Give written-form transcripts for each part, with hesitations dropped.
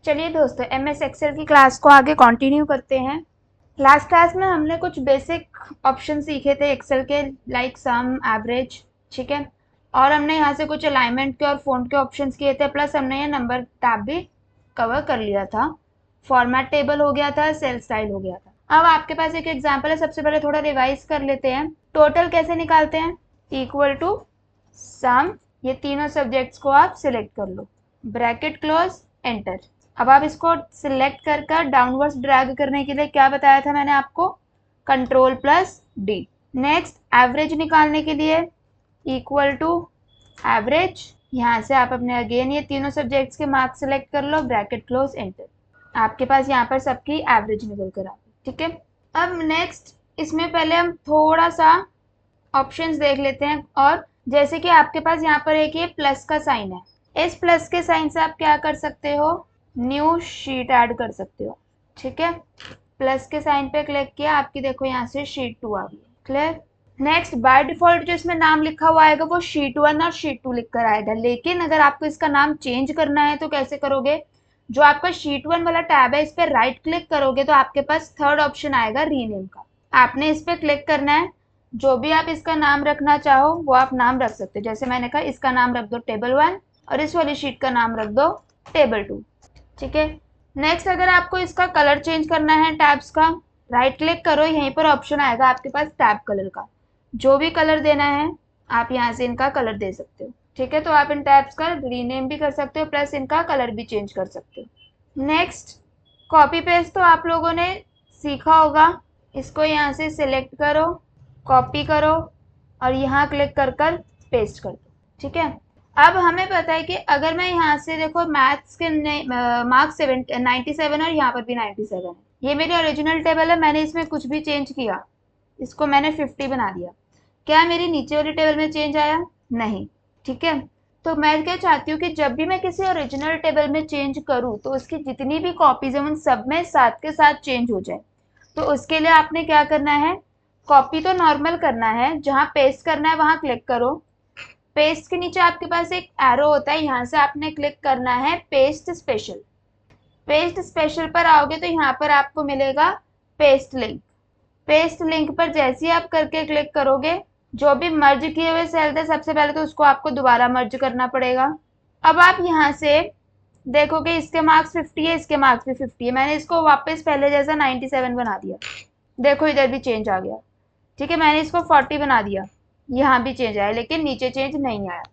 चलिए दोस्तों, MS Excel की क्लास को आगे कंटिन्यू करते हैं। लास्ट क्लास में हमने कुछ बेसिक ऑप्शन सीखे थे एक्सेल के, लाइक सम, एवरेज, ठीक है। और हमने यहाँ से कुछ अलाइनमेंट के और फ़ॉन्ट के ऑप्शंस किए थे, प्लस हमने ये नंबर टैब भी कवर कर लिया था। फॉर्मेट टेबल हो गया था, सेल स्टाइल हो गया था। अब आपके पास एक एग्जाम्पल है, सबसे पहले थोड़ा रिवाइज कर लेते हैं। टोटल कैसे निकालते हैं? इक्वल टू सम, ये तीनों सब्जेक्ट्स को आप सिलेक्ट कर लो, ब्रैकेट क्लोज, एंटर। अब आप इसको सिलेक्ट कर कर डाउनवर्ड्स ड्रैग करने के लिए क्या बताया था मैंने आपको? Control plus D. Next average निकालने के लिए इक्वल टू एवरेज, यहाँ से आप अपने अगेन ये तीनों सब्जेक्ट्स के मार्क्स सिलेक्ट कर लो, ब्रैकेट क्लोज, एंटर। आपके पास यहाँ पर सबकी एवरेज निकल कर आ गई, ठीक है। अब नेक्स्ट इसमें पहले हम थोड़ा सा ऑप्शंस देख लेते हैं। और जैसे कि आपके पास यहाँ पर एक ये प्लस का साइन है, इस प्लस के साइन से आप क्या कर सकते हो? न्यू शीट ऐड कर सकते हो, ठीक है। प्लस के साइन पे क्लिक किया, आपकी देखो यहाँ से शीट 2 आ गई, क्लियर। नेक्स्ट, बाय डिफॉल्ट जो इसमें नाम लिखा हुआ आएगा वो शीट 1 और शीट 2 लिख कर आएगा, लेकिन अगर आपको इसका नाम चेंज करना है तो कैसे करोगे? जो आपका शीट 1 वाला टैब है, इस पर राइट क्लिक करोगे तो आपके पास थर्ड ऑप्शन आएगा रीनेम का। आपने इस पर क्लिक करना है, जो भी आप इसका नाम रखना चाहो वो आप नाम रख सकते हो। जैसे मैंने कहा, इसका नाम रख दो टेबल 1 और इस वाली शीट का नाम रख दो टेबल 2, ठीक है। नेक्स्ट, अगर आपको इसका कलर चेंज करना है टैब्स का, राइट क्लिक करो, यहीं पर ऑप्शन आएगा आपके पास टैब कलर का। जो भी कलर देना है आप यहाँ से इनका कलर दे सकते हो, ठीक है। तो आप इन टैब्स का रीनेम भी कर सकते हो, प्लस इनका कलर भी चेंज कर सकते हो। नेक्स्ट, कॉपी पेस्ट तो आप लोगों ने सीखा होगा। इसको यहाँ से सिलेक्ट करो, कॉपी करो और यहाँ क्लिक कर कर पेस्ट कर दो, ठीक है। अब हमें पता है कि अगर मैं यहाँ से देखो मैथ्स के मार्क्स 97 और यहाँ पर भी 97 है, ये मेरी ओरिजिनल टेबल है, मैंने इसमें कुछ भी चेंज किया, इसको मैंने 50 बना दिया, क्या मेरी नीचे वाली टेबल में चेंज आया? नहीं, ठीक है। तो मैं क्या चाहती हूँ कि जब भी मैं किसी ओरिजिनल टेबल में चेंज करूँ तो उसकी जितनी भी कॉपीज है उन सब में साथ के साथ चेंज हो जाए। तो उसके लिए आपने क्या करना है? कॉपी तो नॉर्मल करना है, जहाँ पेस्ट करना है वहां क्लिक करो। पेस्ट के नीचे आपके पास एक एरो होता है, यहाँ से आपने क्लिक करना है पेस्ट स्पेशल। पेस्ट स्पेशल पर आओगे तो यहाँ पर आपको मिलेगा पेस्ट लिंक। पेस्ट लिंक पर जैसे ही आप करके क्लिक करोगे, जो भी मर्ज किए हुए सेल थे सबसे पहले तो उसको आपको दोबारा मर्ज करना पड़ेगा। अब आप यहाँ से देखोगे इसके मार्क्स 50 है, इसके मार्क्स भी 50 है, मैंने इसको वापस पहले जैसा 97 बना दिया, देखो इधर भी चेंज आ गया, ठीक है। मैंने इसको 40 बना दिया, यहाँ भी चेंज आया, लेकिन नीचे चेंज नहीं आया।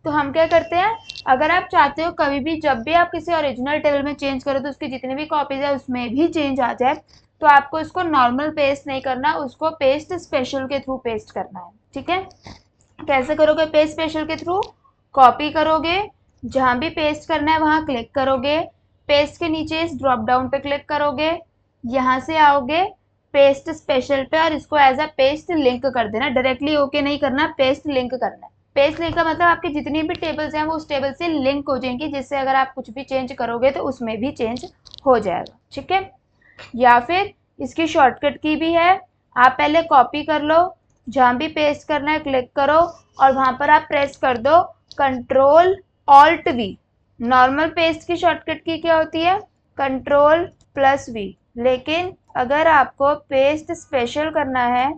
तो हम क्या करते हैं, अगर आप चाहते हो कभी भी जब भी आप किसी ओरिजिनल टेबल में चेंज करो तो उसकी जितनी भी कॉपीज है उसमें भी चेंज आ जाए, तो आपको इसको नॉर्मल पेस्ट नहीं करना, उसको पेस्ट स्पेशल के थ्रू पेस्ट करना है, ठीक है। कैसे करोगे पेस्ट स्पेशल के थ्रू? कॉपी करोगे, जहां भी पेस्ट करना है वहां क्लिक करोगे, पेस्ट के नीचे इस ड्रॉप डाउन पे क्लिक करोगे, यहाँ से आओगे पेस्ट स्पेशल पे और इसको एज अ पेस्ट लिंक कर देना। डायरेक्टली ओके नहीं करना, पेस्ट लिंक करना है। पेस्ट लिंक का मतलब आपकी जितनी भी टेबल्स हैं वो उस टेबल से लिंक हो जाएंगी, जिससे अगर आप कुछ भी चेंज करोगे तो उसमें भी चेंज हो जाएगा, ठीक है। या फिर इसकी शॉर्टकट की भी है, आप पहले कॉपी कर लो, जहां भी पेस्ट करना है क्लिक करो और वहां पर आप प्रेस कर दो control alt V. Normal paste की शॉर्टकट की क्या होती है? Control plus V. लेकिन अगर आपको पेस्ट स्पेशल करना है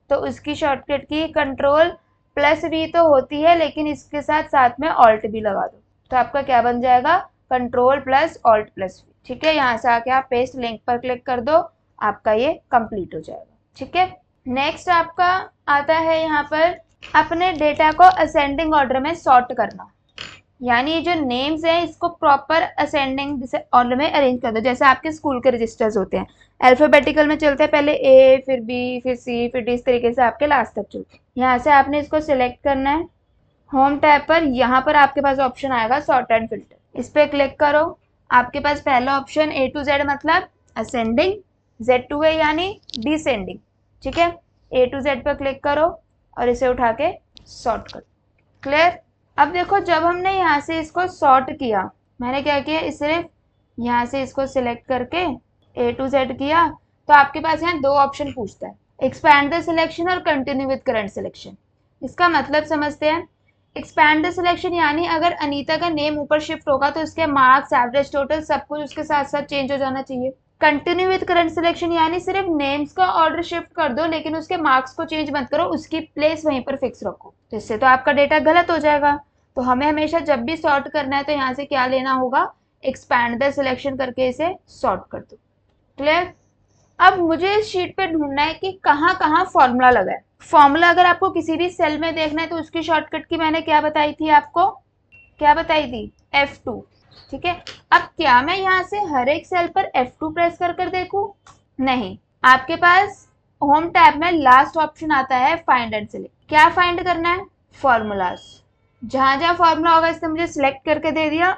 तो उसकी शॉर्टकट की कंट्रोल प्लस वी तो होती है, लेकिन इसके साथ साथ में ऑल्ट भी लगा दो, तो आपका क्या बन जाएगा? Control plus alt plus V, ठीक है। यहाँ से आके आप पेस्ट लिंक पर क्लिक कर दो, आपका ये कंप्लीट हो जाएगा, ठीक है। नेक्स्ट आपका आता है यहाँ पर अपने डेटा को असेंडिंग ऑर्डर में सॉर्ट करना, यानी जो नेम्स हैं इसको प्रॉपर असेंडिंग ऑर्डर में अरेंज कर दो, जैसे आपके स्कूल के रजिस्टर्स होते हैं, अल्फाबेटिकल में चलते हैं, पहले ए फिर बी फिर सी फिर डी, इस तरीके से आपके लास्ट तक चलते हैं। यहाँ से आपने इसको सिलेक्ट करना है, होम टैब पर यहाँ पर आपके पास ऑप्शन आएगा सॉर्ट एंड फिल्टर, इस पर क्लिक करो। आपके पास पहला ऑप्शन ए टू जेड मतलब असेंडिंग, जेड टू है यानी डिसेंडिंग, ठीक है। ए टू जेड पर क्लिक करो और इसे उठा के सॉर्ट करो, क्लियर। अब देखो जब हमने यहाँ से इसको सॉर्ट किया, मैंने क्या किया, सिर्फ यहाँ से इसको सिलेक्ट करके ए टू जेड किया, तो आपके पास यहाँ दो ऑप्शन पूछता है, एक्सपैंड द सिलेक्शन और कंटिन्यू विद करंट सिलेक्शन। इसका मतलब समझते हैं, एक्सपैंड द सिलेक्शन यानी अगर अनीता का नेम ऊपर शिफ्ट होगा तो उसके मार्क्स, एवरेज, टोटल सब कुछ उसके साथ साथ चेंज हो जाना चाहिए। कंटिन्यू विद करंट सिलेक्शन यानी सिर्फ नेम्स का ऑर्डर शिफ्ट कर दो लेकिन उसके मार्क्स को चेंज मत करो, उसकी प्लेस वहीं पर फिक्स रखो, तो इससे तो आपका डेटा गलत हो जाएगा। तो हमें हमेशा जब भी सॉर्ट करना है तो यहाँ से क्या लेना होगा, एक्सपैंड द सिलेक्शन करके इसे सॉर्ट कर दो। क्लियर। अब मुझे इस शीट पे ढूंढना है कि कहाँ कहाँ फॉर्मूला लगा है। फॉर्मूला अगर आपको किसी भी सेल में देखना है तो उसकी शॉर्टकट की मैंने क्या बताई थी आपको, क्या बताई थी, F2। ठीक है, अब क्या मैं यहाँ से हर एक सेल पर F2 प्रेस कर कर देखूं, नहीं, आपके पास होम टैब में लास्ट ऑप्शन आता है फाइंड एंड सिलेक्ट। क्या फाइंड करना है, फॉर्मूलाज। जहां जहां फॉर्मूला होगा इसने मुझे सिलेक्ट करके दे दिया।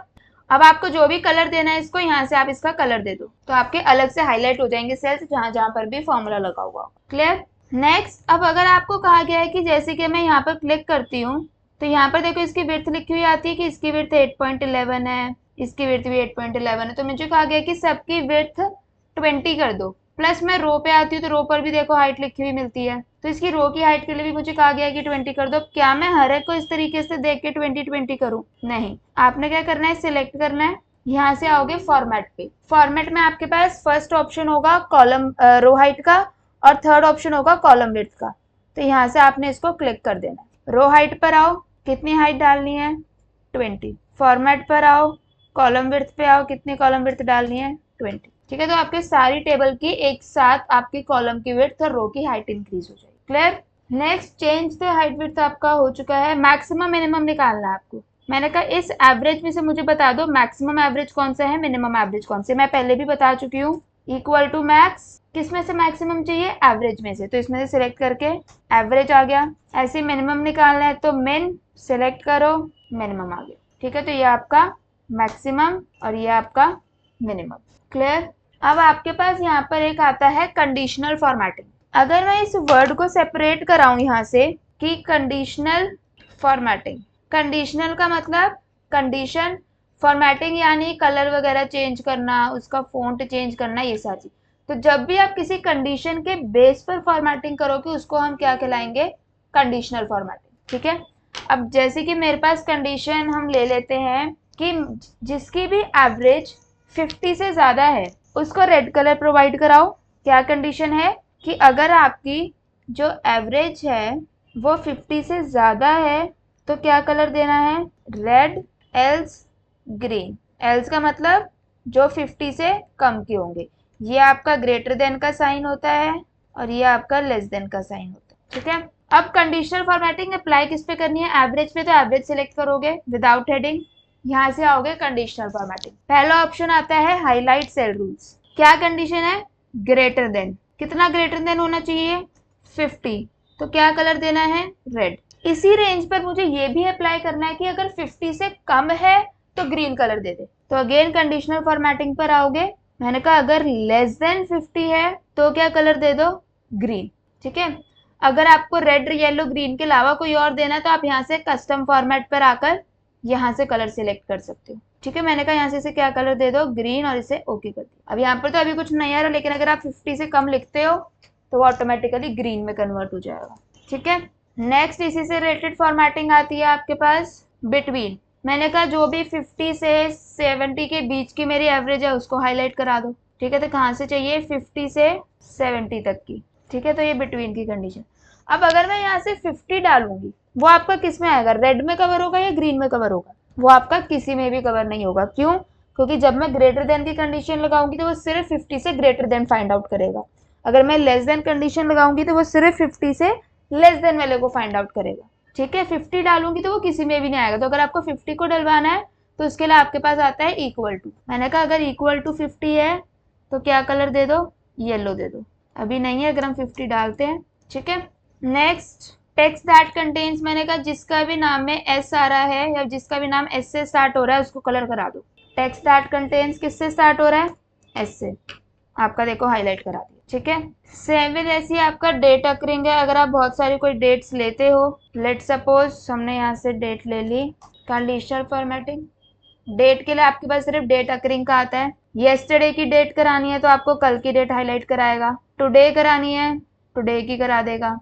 अब आपको जो भी कलर देना है इसको, यहाँ से आप इसका कलर दे दो तो आपके अलग से हाईलाइट हो जाएंगे सेल्स जहां जहां पर भी फॉर्मूला लगा हुआ। क्लियर। नेक्स्ट, अब अगर आपको कहा गया है कि जैसे कि मैं यहाँ पर क्लिक करती हूँ तो यहाँ पर देखो इसकी विड्थ लिखी हुई आती है कि इसकी विड्थ 8.11 है, इसकी विड्थ भी 8.11 है, तो मुझे कहा गया कि सबकी विड्थ 20 कर दो। प्लस मैं रो पे आती हूँ तो रो पर भी देखो हाइट लिखी हुई मिलती है, तो इसकी रो की हाइट के लिए भी मुझे कहा गया है कि 20 कर दो। क्या मैं हर एक को इस तरीके से देख के 20 करूँ, नहीं, आपने क्या करना है, सिलेक्ट करना है, यहाँ से आओगे फॉर्मेट पे। फॉर्मेट में आपके पास फर्स्ट ऑप्शन होगा कॉलम रो हाइट का और थर्ड ऑप्शन होगा कॉलम विड्थ का, तो यहाँ से आपने इसको क्लिक कर देना है। रो हाइट पर आओ, कितनी हाइट डालनी है, 20। फॉर्मेट पर आओ, कॉलम विड्थ पे आओ, कितनी कॉलम विड्थ डालनी है, 20। ठीक है, तो आपके सारी टेबल की एक साथ आपकी कॉलम की विड्थ और रो की हाइट इंक्रीज हो जाएगी। Clear. Next, change the height width आपका हो चुका है। मैक्सिमम मिनिमम निकालना है आपको। मैंने कहा इस एवरेज में से मुझे बता दो मैक्सिमम एवरेज कौन सा है, मिनिमम एवरेज कौन से, मैं पहले भी बता चुकी हूँ। इक्वल टू मैक्स, किस में से मैक्सिमम चाहिए, एवरेज में से, तो इसमें से सिलेक्ट करके एवरेज आ गया। ऐसे मिनिमम निकालना है तो मिन, सिलेक्ट करो, मिनिमम आ गया। ठीक है, तो ये आपका मैक्सिमम और ये आपका मिनिमम। क्लियर। अब आपके पास यहाँ पर एक आता है कंडीशनल फॉर्मेटिंग। अगर मैं इस वर्ड को सेपरेट कराऊं यहाँ से कि कंडीशनल फॉर्मेटिंग, कंडीशनल का मतलब कंडीशन, फॉर्मेटिंग यानी कलर वगैरह चेंज करना, उसका फॉन्ट चेंज करना, ये सारी। तो जब भी आप किसी कंडीशन के बेस पर फॉर्मेटिंग करोगे उसको हम क्या कहलाएंगे, कंडीशनल फॉर्मेटिंग। ठीक है, अब जैसे कि मेरे पास कंडीशन हम ले लेते हैं कि जिसकी भी एवरेज 50 से ज़्यादा है उसको रेड कलर प्रोवाइड कराओ। क्या कंडीशन है कि अगर आपकी जो एवरेज है वो 50 से ज़्यादा है तो क्या कलर देना है, रेड, एल्स ग्रीन। एल्स का मतलब जो 50 से कम के होंगे, ये आपका ग्रेटर देन का साइन होता है और ये आपका लेस देन का साइन होता है। ठीक है, अब कंडीशनल फॉर्मेटिंग अप्लाई किस पे करनी है, एवरेज पे, तो एवरेज सिलेक्ट करोगे विदाउट हेडिंग, यहाँ से आओगे कंडीशनल फॉर्मेटिंग। पहला ऑप्शन आता है हाईलाइट सेल रूल्स। क्या कंडीशन है, ग्रेटर देन, कितना ग्रेटर देन होना चाहिए, 50, तो क्या कलर देना है, रेड। इसी रेंज पर मुझे ये भी अप्लाई करना है कि अगर 50 से कम है तो ग्रीन कलर दे दे। तो अगेन कंडीशनल फॉर्मेटिंग पर आओगे, मैंने कहा अगर लेस देन 50 है तो क्या कलर दे दो, ग्रीन। ठीक है, अगर आपको रेड, येलो, ग्रीन के अलावा कोई और देना है तो आप यहाँ से कस्टम फॉर्मेट पर आकर यहाँ से कलर सिलेक्ट कर सकते हो। ठीक है, मैंने कहा यहाँ से इसे क्या कलर दे दो, ग्रीन, और इसे ओके कर दिया। अब यहाँ पर तो अभी कुछ नहीं आ रहा, लेकिन अगर आप 50 से कम लिखते हो तो वो ऑटोमेटिकली ग्रीन में कन्वर्ट हो जाएगा। ठीक है, नेक्स्ट इसी से रिलेटेड फॉर्मेटिंग आती है आपके पास बिटवीन। मैंने कहा जो भी 50 से 70 के बीच की मेरी एवरेज है उसको हाईलाइट करा दो। ठीक है, तो कहाँ से चाहिए, 50 से 70 तक की। ठीक है, तो ये बिटवीन की कंडीशन। अब अगर मैं यहाँ से 50 डालूंगी वो आपका किस में आएगा, रेड में कवर होगा या ग्रीन में कवर होगा, वो आपका किसी में भी कवर नहीं होगा। क्यों, क्योंकि जब मैं ग्रेटर देन की कंडीशन लगाऊंगी तो वो सिर्फ 50 से ग्रेटर देन फाइंड आउट करेगा। अगर मैं लेस देन कंडीशन लगाऊंगी तो वो सिर्फ 50 से लेस देन वाले को फाइंड आउट करेगा। ठीक है, 50 डालूंगी तो वो किसी में भी नहीं आएगा। तो अगर आपको 50 को डलवाना है तो उसके लिए आपके पास आता है इक्वल टू। मैंने कहा अगर इक्वल टू 50 है तो क्या कलर दे दो, येलो दे दो। अभी नहीं है, अगर हम 50 डालते हैं। ठीक है, नेक्स्ट, टेक्स्ट दैट कंटेन्स, मैंने कहा जिसका भी नाम में एस आ रहा है या जिसका भी नाम एस से स्टार्ट हो रहा है उसको कलर करा दो। टेक्स्ट दैट कंटेन्स किससे स्टार्ट हो रहा है, एस से, आपका देखो हाईलाइट करा दिया। ठीक है, सेम विद ऐसी आपका डेट अकरिंग है। अगर आप बहुत सारी कोई डेट्स लेते हो, लेट सपोज हमने यहाँ से डेट ले ली, कंडीशनल फॉर्मेटिंग, डेट के लिए आपके पास सिर्फ डेट अकरिंग का आता है। येस्टरडे की डेट करानी है तो आपको कल की डेट हाईलाइट कराएगा। टुडे करानी है टुडे की करा देगा,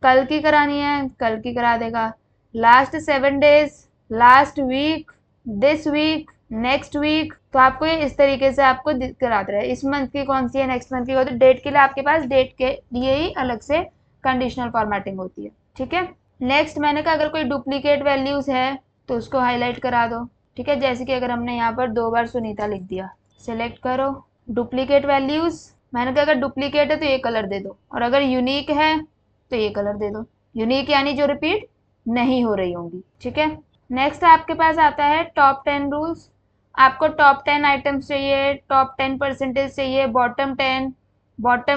कल की करानी है कल की करा देगा, last 7 days, last week, this week, next week. तो आपको ये इस तरीके से आपको कराता रहे, इस मंथ की कौन सी है, नेक्स्ट मंथ की। तो डेट के लिए आपके पास डेट के लिए ही अलग से कंडीशनल फॉर्मेटिंग होती है, ठीक है। नेक्स्ट मैंने कहा अगर कोई डुप्लीकेट वैल्यूज है तो उसको हाईलाइट करा दो, ठीक है। जैसे कि अगर हमने यहाँ पर 2 बार सुनीता लिख दिया, सिलेक्ट करो डुप्लीकेट वैल्यूज। मैंने कहा अगर डुप्लीकेट है तो ये कलर दे दो, और अगर यूनिक है तो ये कलर दे दो। यूनिक यानी जो रिपीट नहीं हो रही होंगी, ठीक है। नेक्स्ट आपके पास आता है टॉप 10 रूल्स। आपको टॉप 10 आइटम्स चाहिए, टॉप 10% चाहिए, बॉटम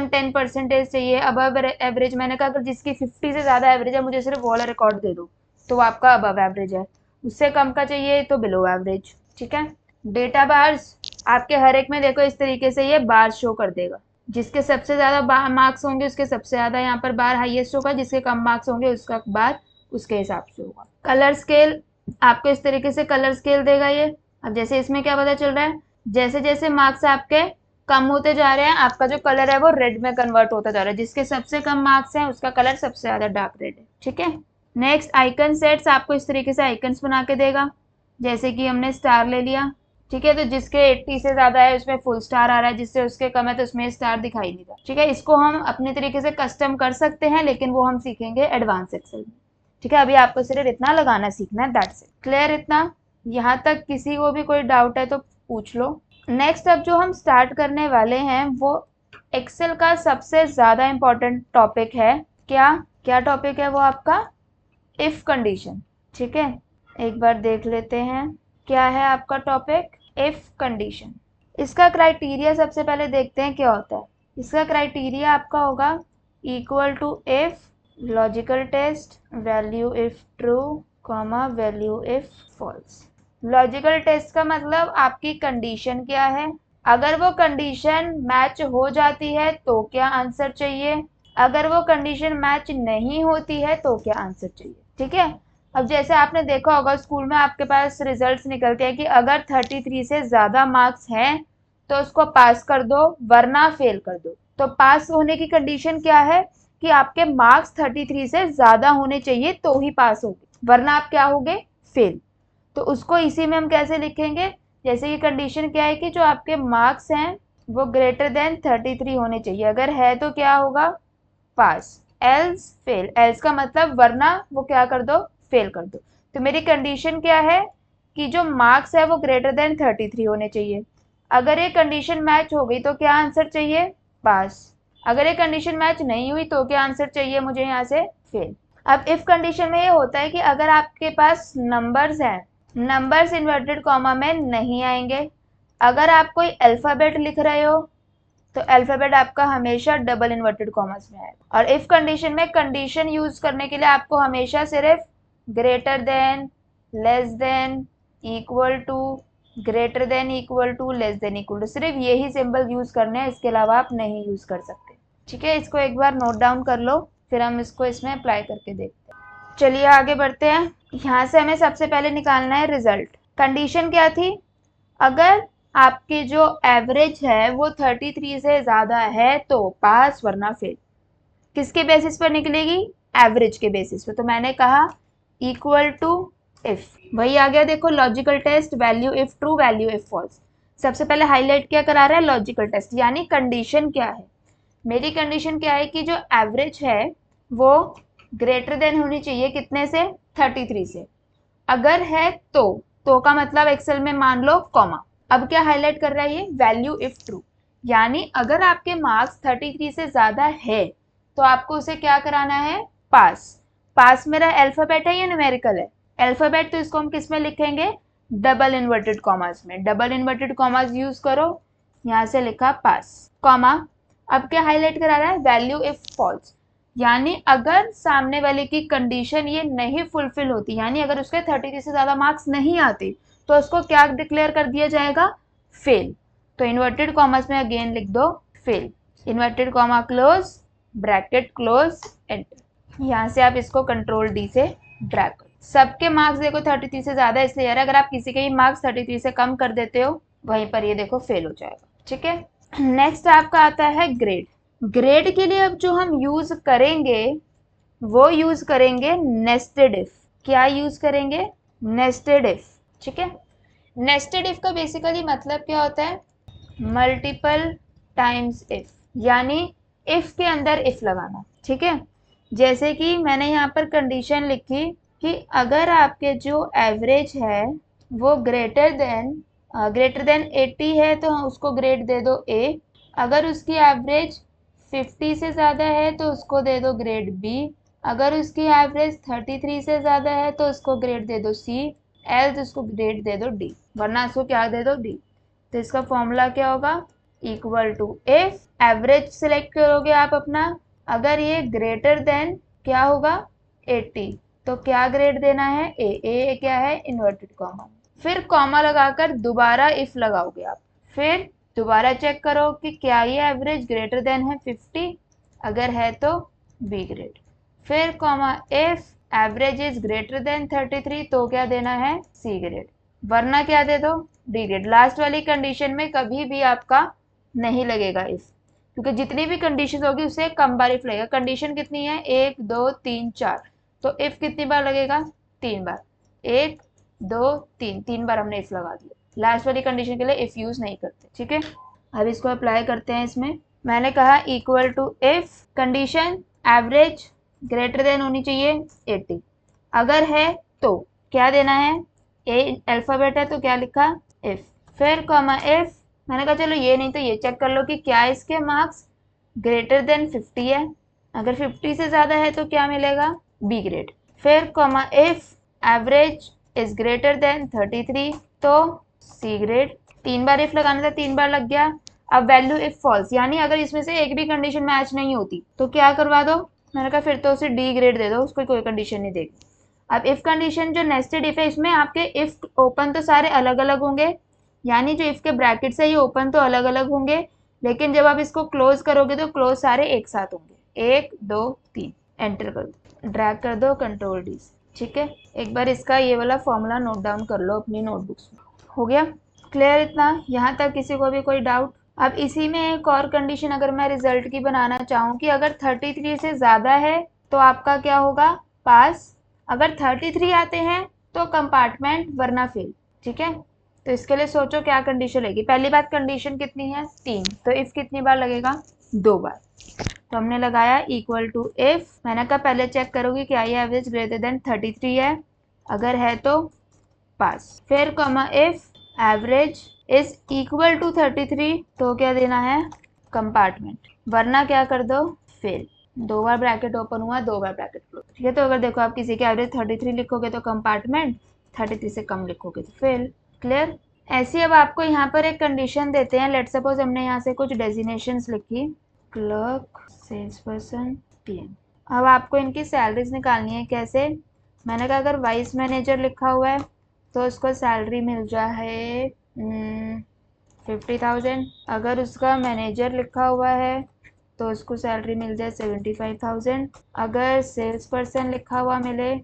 10% चाहिए, अबव एवरेज। मैंने कहा अगर जिसकी 50 से ज़्यादा एवरेज है मुझे सिर्फ वो वाला रिकॉर्ड दे दो, तो वो आपका अबव एवरेज है। उससे कम का चाहिए तो बिलो एवरेज, ठीक है। डेटा बार्स आपके हर एक में देखो इस तरीके से ये बार शो कर देगा। जिसके सबसे ज़्यादा मार्क्स होंगे उसके सबसे ज़्यादा यहाँ पर बार हाईएस्ट होगा, जिसके कम मार्क्स होंगे उसका बार उसके हिसाब से होगा। कलर स्केल आपको इस तरीके से कलर स्केल देगा ये। अब जैसे इसमें क्या पता चल रहा है, जैसे जैसे मार्क्स आपके कम होते जा रहे हैं आपका जो कलर है वो रेड में कन्वर्ट होता जा रहा है। जिसके सबसे कम मार्क्स हैं उसका कलर सबसे ज़्यादा डार्क रेड है, ठीक है। नेक्स्ट आइकन सेट्स आपको इस तरीके से आइकन्स बना के देगा। जैसे कि हमने स्टार ले लिया, ठीक है। तो जिसके 80 से ज़्यादा है उसमें फुल स्टार आ रहा है, जिससे उसके कम है तो उसमें स्टार दिखाई नहीं रहा, ठीक है। इसको हम अपने तरीके से कस्टम कर सकते हैं, लेकिन वो हम सीखेंगे एडवांस एक्सेल में, ठीक है। अभी आपको सिर्फ इतना लगाना सीखना है, दैट्स इट। क्लियर इतना? यहाँ तक किसी को भी कोई डाउट है तो पूछ लो। नेक्स्ट अब जो हम स्टार्ट करने वाले हैं वो एक्सेल का सबसे ज़्यादा इम्पोर्टेंट टॉपिक है। क्या क्या टॉपिक है वो आपका? इफ कंडीशन, ठीक है। एक बार देख लेते हैं क्या है आपका टॉपिक, इफ कंडीशन। इसका क्राइटेरिया सबसे पहले देखते हैं क्या होता है। इसका क्राइटेरिया आपका होगा equal to if logical test value if true comma value if false. Logical test का मतलब आपकी कंडीशन क्या है, अगर वो कंडीशन मैच हो जाती है तो क्या आंसर चाहिए, अगर वो कंडीशन मैच नहीं होती है तो क्या आंसर चाहिए, ठीक है। अब जैसे आपने देखा होगा स्कूल में आपके पास रिजल्ट्स निकलते हैं कि अगर 33 से ज़्यादा मार्क्स हैं तो उसको पास कर दो वरना फेल कर दो। तो पास होने की कंडीशन क्या है कि आपके मार्क्स 33 से ज़्यादा होने चाहिए तो ही पास होगे, वरना आप क्या होगे, फेल। तो उसको इसी में हम कैसे लिखेंगे, जैसे कि कंडीशन क्या है कि जो आपके मार्क्स हैं वो ग्रेटर देन 33 होने चाहिए, अगर है तो क्या होगा, पास, एल्स फेल। एल्स का मतलब वरना वो क्या कर दो, फेल कर दो। तो मेरी कंडीशन क्या है कि जो मार्क्स है वो ग्रेटर देन 33 होने चाहिए। अगर ये कंडीशन मैच हो गई तो क्या आंसर चाहिए, पास। अगर ये कंडीशन मैच नहीं हुई तो क्या आंसर चाहिए मुझे यहाँ से, फेल। अब इफ कंडीशन में ये होता है कि अगर आपके पास नंबर्स हैं, नंबर्स इन्वर्टेड कॉमा में नहीं आएंगे। अगर आप कोई अल्फ़ाबेट लिख रहे हो तो अल्फ़ाबेट आपका हमेशा डबल इन्वर्टेड कॉमास में आएगा। और इफ कंडीशन में कंडीशन यूज करने के लिए आपको हमेशा सिर्फ greater than, less than, equal to, greater than equal to, less than equal to, सिर्फ यही सिंबल यूज करने हैं, इसके अलावा आप नहीं यूज कर सकते, ठीक है। इसको एक बार नोट डाउन कर लो, फिर हम इसको इसमें अप्लाई करके देखते हैं। चलिए आगे बढ़ते हैं। यहाँ से हमें सबसे पहले निकालना है रिजल्ट। कंडीशन क्या थी, अगर आपकी जो एवरेज है वो 33 से ज़्यादा है तो पास वरना फेल। किसके बेसिस पर निकलेगी, एवरेज के बेसिस पर। तो मैंने कहा इक्वल टू इफ, वही आ गया देखो, logical test value if true value if false. सबसे पहले हाईलाइट क्या करा रहा है, लॉजिकल टेस्ट, यानी कंडीशन क्या है। मेरी कंडीशन क्या है कि जो एवरेज है वो ग्रेटर देन होनी चाहिए कितने से, 33 से। अगर है तो का मतलब एक्सेल में मान लो कॉमा। अब क्या हाईलाइट कर रहा है ये, वैल्यू इफ ट्रू, यानी अगर आपके मार्क्स 33 से ज़्यादा है तो आपको उसे क्या कराना है, पास। पास मेरा अल्फ़ाबेट है या न्यूमेरिकल है, अल्फ़ाबेट, तो इसको हम किस में लिखेंगे, डबल इन्वर्टेड कॉमास में। डबल इन्वर्टेड कॉमास यूज करो, यहाँ से लिखा पास, कॉमा। अब क्या हाईलाइट करा रहा है, वैल्यू इफ फॉल्स, यानी अगर सामने वाले की कंडीशन ये नहीं फुलफिल होती, यानी अगर उसके 33 से ज़्यादा मार्क्स नहीं आते तो उसको क्या डिक्लेयर कर दिया जाएगा, फेल। तो इन्वर्टेड कॉमर्स में अगेन लिख दो fail, inverted comma close, bracket close, enter. यहाँ से आप इसको कंट्रोल डी से ड्रैग करो। सबके मार्क्स देखो 33 से ज़्यादा इसलिए अगर आप किसी के भी मार्क्स 33 से कम कर देते हो वहीं पर ये देखो फेल हो जाएगा, ठीक है। नेक्स्ट आपका आता है ग्रेड। ग्रेड के लिए अब जो हम यूज करेंगे वो यूज करेंगे नेस्टेड इफ। क्या यूज करेंगे, नेस्टेड इफ। ठीक है, नेस्टेड इफ का बेसिकली मतलब क्या होता है, मल्टीपल टाइम्स इफ, यानी इफ के अंदर इफ लगाना। ठीक है, जैसे कि मैंने यहाँ पर कंडीशन लिखी कि अगर आपके जो एवरेज है वो ग्रेटर देन 80 है तो उसको ग्रेड दे दो ए। अगर उसकी एवरेज 50 से ज़्यादा है तो उसको दे दो ग्रेड बी। अगर उसकी एवरेज 33 से ज़्यादा है तो उसको ग्रेड दे दो सी, एल्स उसको ग्रेड दे दो डी, वरना उसको क्या दे दो, डी। तो इसका फॉर्मूला क्या होगा, equal to if average select करोगे आप अपना, अगर ये ग्रेटर देन क्या होगा 80 तो क्या ग्रेड देना है, ए। ए क्या है, इन्वर्टेड कॉमा, फिर कॉमा लगाकर दोबारा इफ लगाओगे आप, फिर दोबारा चेक करो कि क्या ये एवरेज ग्रेटर देन है 50, अगर है तो बी ग्रेड, फिर comma if average is greater than 33 तो क्या देना है, सी ग्रेड, वरना क्या दे दो, डी ग्रेड। लास्ट वाली कंडीशन में कभी भी आपका नहीं लगेगा इफ, क्योंकि जितनी भी कंडीशन होगी उससे कम बार इफ लगेगा। कंडीशन कितनी है, 1 2 3 4, तो इफ कितनी बार लगेगा, 3 बार, 1 2 3, 3 बार हमने इफ लगा दिया। लास्ट वाली कंडीशन के लिए इफ यूज नहीं करते। ठीक है, अब इसको अप्लाई करते हैं। इसमें मैंने कहा equal to if condition average greater than होनी चाहिए 80, अगर है तो क्या देना है, ए अल्फाबेट है तो क्या लिखा, इफ, फिर कॉमा इफ, मैंने कहा चलो ये नहीं तो ये चेक कर लो कि क्या इसके मार्क्स ग्रेटर देन 50 है, अगर 50 से ज़्यादा है तो क्या मिलेगा, बी ग्रेड, फिर comma if average is greater than 33 तो सी ग्रेड। 3 बार इफ लगाना था, 3 बार लग गया। अब वैल्यू इफ फॉल्स, यानी अगर इसमें से एक भी कंडीशन मैच नहीं होती तो क्या करवा दो, मैंने कहा फिर तो उसे डी ग्रेड दे दो, उसको कोई कंडीशन नहीं देगी। अब इफ कंडीशन जो नेस्टेड इफ है, इसमें आपके इफ ओपन तो सारे अलग अलग होंगे, यानी जो इफ के ब्रैकेट्स है ये ओपन तो अलग अलग होंगे, लेकिन जब आप इसको क्लोज करोगे तो क्लोज सारे एक साथ होंगे, 1 2 3, एंटर कर दो, ड्रैग कर दो, कंट्रोल डी से। ठीक है, एक बार इसका ये वाला फॉर्मूला नोट डाउन कर लो अपनी नोटबुक्स में। हो गया क्लियर इतना, यहाँ तक किसी को भी कोई डाउट। अब इसी में एक और कंडीशन अगर मैं रिजल्ट की बनाना चाहूँ कि अगर 33 से ज़्यादा है तो आपका क्या होगा, पास, अगर 33 आते हैं तो कंपार्टमेंट, वरना फेल। ठीक है, तो इसके लिए सोचो क्या कंडीशन लगेगी। पहली बात कंडीशन कितनी है, 3, तो इफ कितनी बार लगेगा, 2 बार। तो हमने लगाया इक्वल टू इफ, मैंने कहा पहले चेक करोगे कि आई एवरेज ग्रेटर देन 33 है, अगर है तो पास, फिर comma if average is equal to 33 तो क्या देना है, कंपार्टमेंट, वरना क्या कर दो, फेल। 2 बार ब्रैकेट ओपन हुआ, 2 बार ब्रैकेट क्लोज। ठीक है, तो अगर देखो आप किसी के एवरेज 33 लिखोगे तो कंपार्टमेंट, 33 से कम लिखोगे तो फेल। क्लियर। ऐसी अब आपको यहाँ पर एक कंडीशन देते हैं, लेट सपोज हमने यहाँ से कुछ डेजिनेशंस लिखी, क्लर्क, सेल्स पर्सन, पीएम। अब आपको इनकी सैलरीज निकालनी है, कैसे, मैंने कहा अगर वाइस मैनेजर लिखा हुआ है तो उसको सैलरी मिल जाए 50,000, अगर उसका मैनेजर लिखा हुआ है तो उसको सैलरी मिल जाए 75,000, अगर सेल्स पर्सन लिखा हुआ मिले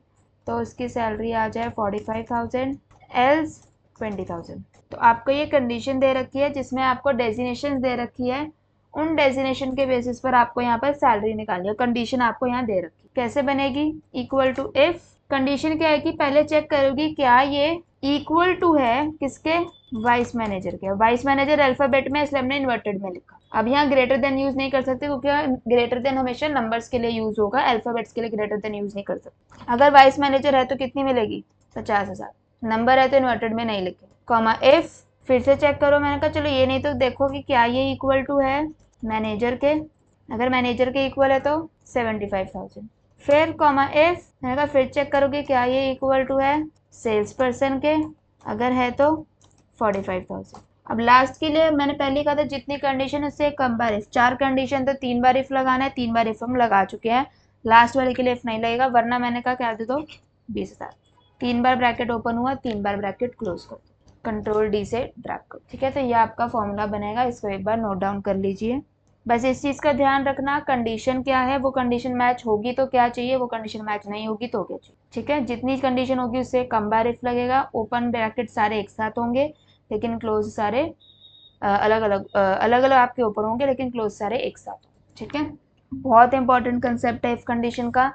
तो उसकी सैलरी आ जाए 45,000, एल्स 20,000। तो आपको ये कंडीशन दे रखी है जिसमें आपको डेजिनेशन दे रखी है, उन डेजिनेशन के बेसिस पर आपको यहाँ पर सैलरी निकालनी है। कंडीशन आपको यहाँ दे रखी, कैसे बनेगी, इक्वल टू इफ, कंडीशन क्या है कि पहले चेक करोगी क्या ये इक्वल टू है किसके, वाइस मैनेजर के। वाइस मैनेजर अल्फाबेट में इसलिए हमने इन्वर्टेड में लिखा। अब यहाँ ग्रेटर देन यूज नहीं कर सकते क्योंकि ग्रेटर देन हमेशा नंबर्स के लिए यूज होगा, अल्फाबेट्स के लिए ग्रेटर देन यूज नहीं कर सकते। अगर वाइस मैनेजर है तो कितनी मिलेगी, 50,000, नंबर है तो इन्वर्टेड में नहीं लिखे, कॉमा इफ, फिर से चेक करो, मैंने कहा चलो ये नहीं तो देखो कि क्या ये इक्वल टू है मैनेजर के, अगर मैनेजर के इक्वल है तो 75,000, फिर कॉमा इफ, मैंने कहा फिर चेक करोगे क्या ये इक्वल टू है सेल्स पर्सन के, अगर है तो 45,000। अब लास्ट के लिए मैंने पहले कहा था जितनी कंडीशन उससे कम बार इफ, 4 कंडीशन तो 3 बार इफ लगाना है, 3 बार इफ हम लगा चुके हैं, लास्ट वाले के लिए इफ नहीं लगेगा, वरना मैंने कहा क्या दे दो 20,000। 3 बार ब्रैकेट ओपन हुआ, 3 बार ब्रैकेट क्लोज कर दो, कंट्रोल डी से ड्रैग करो। ठीक है, तो ये आपका फॉर्मूला बनेगा, इसको एक बार नोट डाउन कर लीजिए। बस इस चीज़ का ध्यान रखना, कंडीशन क्या है, वो कंडीशन मैच होगी तो क्या चाहिए, वो कंडीशन मैच नहीं होगी तो क्या चाहिए। ठीक है, जितनी कंडीशन होगी उससे कम बार इफ लगेगा, ओपन ब्रैकेट सारे एक साथ होंगे लेकिन क्लोज सारे अलग अलग आपके ऊपर होंगे लेकिन क्लोज सारे एक साथ। ठीक है, बहुत इंपॉर्टेंट कंसेप्ट है इफ कंडीशन का,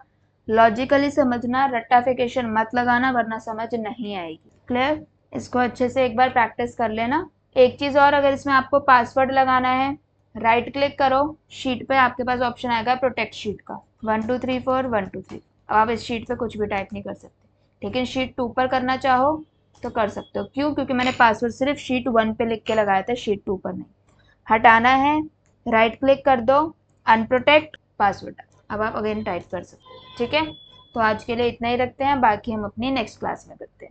लॉजिकली समझना, रट्टाफिकेशन मत लगाना वरना समझ नहीं आएगी। क्लियर? इसको अच्छे से एक बार प्रैक्टिस कर लेना। एक चीज़ और, अगर इसमें आपको पासवर्ड लगाना है, राइट क्लिक करो, शीट पे आपके पास ऑप्शन आएगा प्रोटेक्ट शीट का, 1234 123। अब आप इस शीट पे कुछ भी टाइप नहीं कर सकते, लेकिन शीट 2 पर करना चाहो तो कर सकते हो। क्यों? क्योंकि मैंने पासवर्ड सिर्फ शीट 1 पे लिख के लगाया था, शीट 2 पर नहीं। हटाना है, राइट क्लिक कर दो, अनप्रोटेक्ट, पासवर्ड। अब आप अगेन टाइप कर सकते हो। ठीक है, तो आज के लिए इतना ही रखते हैं, बाकी हम अपनी नेक्स्ट क्लास में करते हैं।